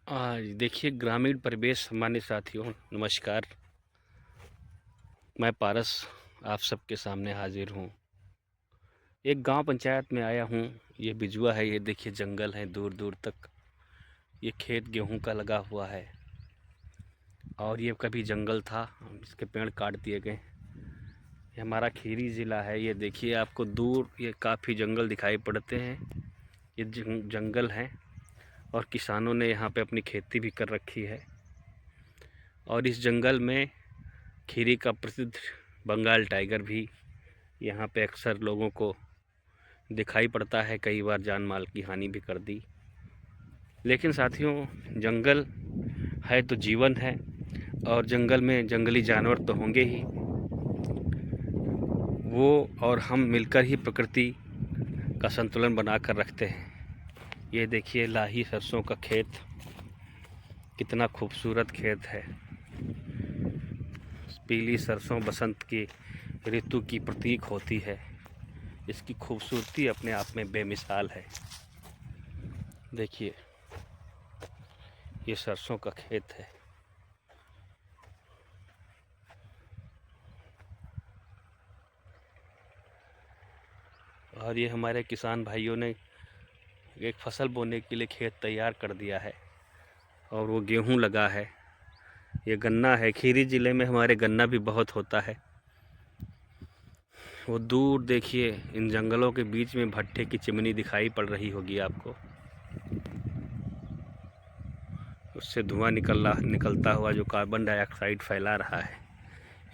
देखिए ग्रामीण परिवेश सम्मानित साथियों, नमस्कार। मैं पारस आप सबके सामने हाजिर हूँ। एक गांव पंचायत में आया हूँ। ये बिजुआ है, ये देखिए जंगल है दूर दूर तक। ये खेत गेहूं का लगा हुआ है और ये कभी जंगल था, इसके पेड़ काट दिए गए। ये हमारा खीरी ज़िला है। ये देखिए आपको दूर ये काफ़ी जंगल दिखाई पड़ते हैं। ये जंगल है और किसानों ने यहाँ पे अपनी खेती भी कर रखी है। और इस जंगल में खीरी का प्रसिद्ध बंगाल टाइगर भी यहाँ पे अक्सर लोगों को दिखाई पड़ता है। कई बार जान माल की हानि भी कर दी। लेकिन साथियों, जंगल है तो जीवन है और जंगल में जंगली जानवर तो होंगे ही। वो और हम मिलकर ही प्रकृति का संतुलन बना कर रखते हैं। ये देखिए लाही सरसों का खेत, कितना खूबसूरत खेत है। पीली सरसों बसंत की ऋतु की प्रतीक होती है। इसकी खूबसूरती अपने आप में बेमिसाल है। देखिए ये सरसों का खेत है। और ये हमारे किसान भाइयों ने एक फसल बोने के लिए खेत तैयार कर दिया है और वो गेहूं लगा है। ये गन्ना है। खीरी ज़िले में हमारे गन्ना भी बहुत होता है। वो दूर देखिए इन जंगलों के बीच में भट्ठे की चिमनी दिखाई पड़ रही होगी आपको। उससे धुआं निकलता हुआ जो कार्बन डाइऑक्साइड फैला रहा है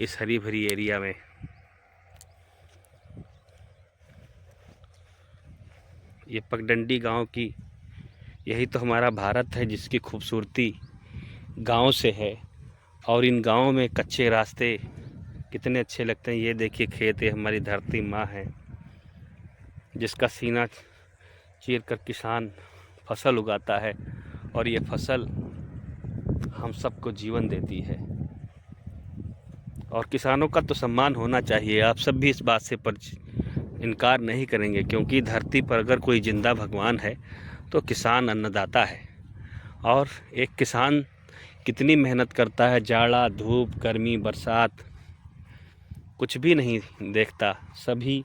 इस हरी भरी एरिया में। ये पगडंडी गांव की, यही तो हमारा भारत है जिसकी खूबसूरती गांव से है। और इन गांवों में कच्चे रास्ते कितने अच्छे लगते हैं। ये देखिए खेत है, हमारी धरती माँ है जिसका सीना चीर कर किसान फसल उगाता है और ये फसल हम सबको जीवन देती है। और किसानों का तो सम्मान होना चाहिए। आप सब भी इस बात से इनकार नहीं करेंगे, क्योंकि धरती पर अगर कोई जिंदा भगवान है तो किसान अन्नदाता है। और एक किसान कितनी मेहनत करता है, जाड़ा धूप गर्मी बरसात कुछ भी नहीं देखता, सभी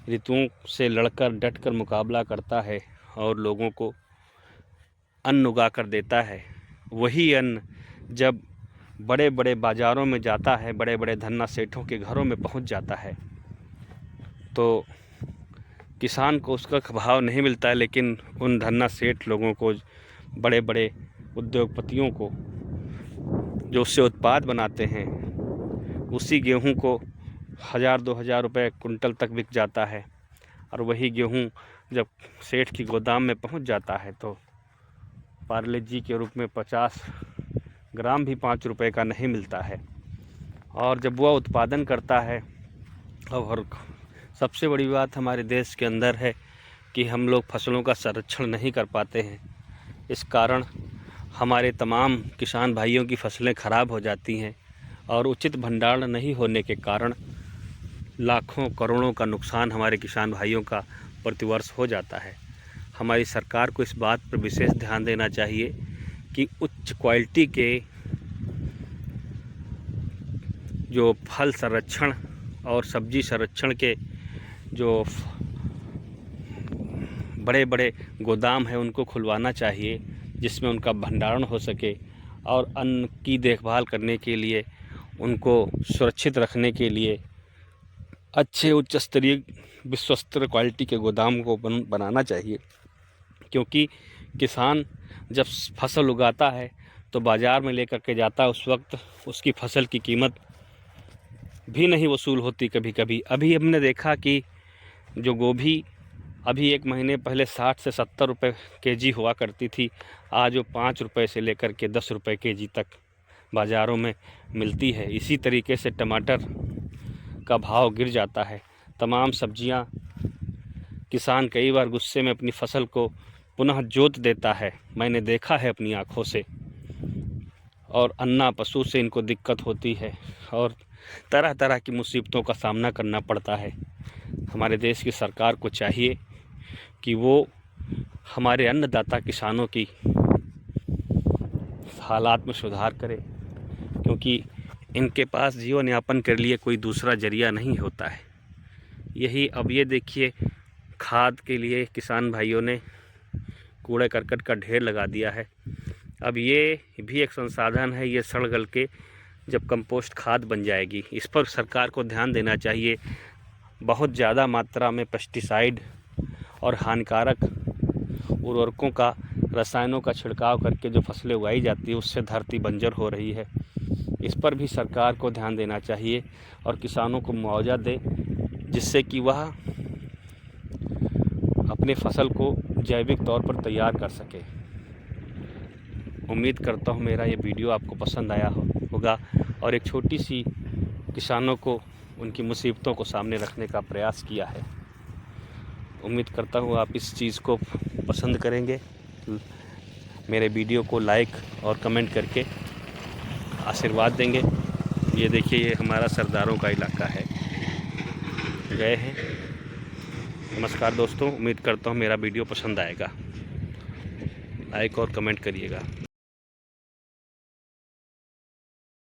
ऋतुओं से लड़कर डटकर मुकाबला करता है और लोगों को अन्न उगा कर देता है। वही अन्न जब बड़े बड़े बाज़ारों में जाता है, बड़े बड़े धन्ना सेठों के घरों में पहुंच जाता है, तो किसान को उसका भाव नहीं मिलता है। लेकिन उन धन्ना सेठ लोगों को, बड़े बड़े उद्योगपतियों को जो उससे उत्पाद बनाते हैं, उसी गेहूं को 1000-2000 रुपये कुंटल तक बिक जाता है। और वही गेहूं जब सेठ की गोदाम में पहुंच जाता है तो पार्ले जी के रूप में 50 ग्राम भी 5 रुपये का नहीं मिलता है। और जब वह उत्पादन करता है, और सबसे बड़ी बात हमारे देश के अंदर है कि हम लोग फसलों का संरक्षण नहीं कर पाते हैं। इस कारण हमारे तमाम किसान भाइयों की फसलें ख़राब हो जाती हैं और उचित भंडारण नहीं होने के कारण लाखों करोड़ों का नुकसान हमारे किसान भाइयों का प्रतिवर्ष हो जाता है। हमारी सरकार को इस बात पर विशेष ध्यान देना चाहिए कि उच्च क्वालिटी के जो फल संरक्षण और सब्जी संरक्षण के जो बड़े बड़े गोदाम हैं उनको खुलवाना चाहिए, जिसमें उनका भंडारण हो सके। और अन्न की देखभाल करने के लिए, उनको सुरक्षित रखने के लिए अच्छे उच्च स्तरीय विश्वस्तर क्वालिटी के गोदाम को बनाना चाहिए। क्योंकि किसान जब फसल उगाता है तो बाज़ार में लेकर के जाता है, उस वक्त उसकी फसल की कीमत भी नहीं वसूल होती कभी कभी। अभी हमने देखा कि जो गोभी अभी 1 महीने पहले 60 से 70 रुपये केजी हुआ करती थी, आज वो 5 रुपये से लेकर के 10 रुपये केजी तक बाज़ारों में मिलती है। इसी तरीके से टमाटर का भाव गिर जाता है। तमाम सब्जियां, किसान कई बार गुस्से में अपनी फसल को पुनः जोत देता है, मैंने देखा है अपनी आँखों से। और अन्ना पशु से इनको दिक्कत होती है और तरह तरह की मुसीबतों का सामना करना पड़ता है। हमारे देश की सरकार को चाहिए कि वो हमारे अन्नदाता किसानों की हालात में सुधार करे, क्योंकि इनके पास जीवन यापन के लिए कोई दूसरा जरिया नहीं होता है। यही अब ये देखिए, खाद के लिए किसान भाइयों ने कूड़े करकट का ढेर लगा दिया है। अब ये भी एक संसाधन है, ये सड़ गल के जब कंपोस्ट खाद बन जाएगी, इस पर सरकार को ध्यान देना चाहिए। बहुत ज़्यादा मात्रा में पेस्टिसाइड और हानिकारक उर्वरकों का, रसायनों का छिड़काव करके जो फसलें उगाई जाती है, उससे धरती बंजर हो रही है। इस पर भी सरकार को ध्यान देना चाहिए और किसानों को मुआवजा दे, जिससे कि वह अपने फसल को जैविक तौर पर तैयार कर सके। उम्मीद करता हूँ मेरा ये वीडियो आपको पसंद आया होगा और एक छोटी सी किसानों को उनकी मुसीबतों को सामने रखने का प्रयास किया है। उम्मीद करता हूँ आप इस चीज़ को पसंद करेंगे। मेरे वीडियो को लाइक और कमेंट करके आशीर्वाद देंगे। ये देखिए, ये हमारा सरदारों का इलाका है, गए हैं। नमस्कार दोस्तों, उम्मीद करता हूँ मेरा वीडियो पसंद आएगा। लाइक और कमेंट करिएगा।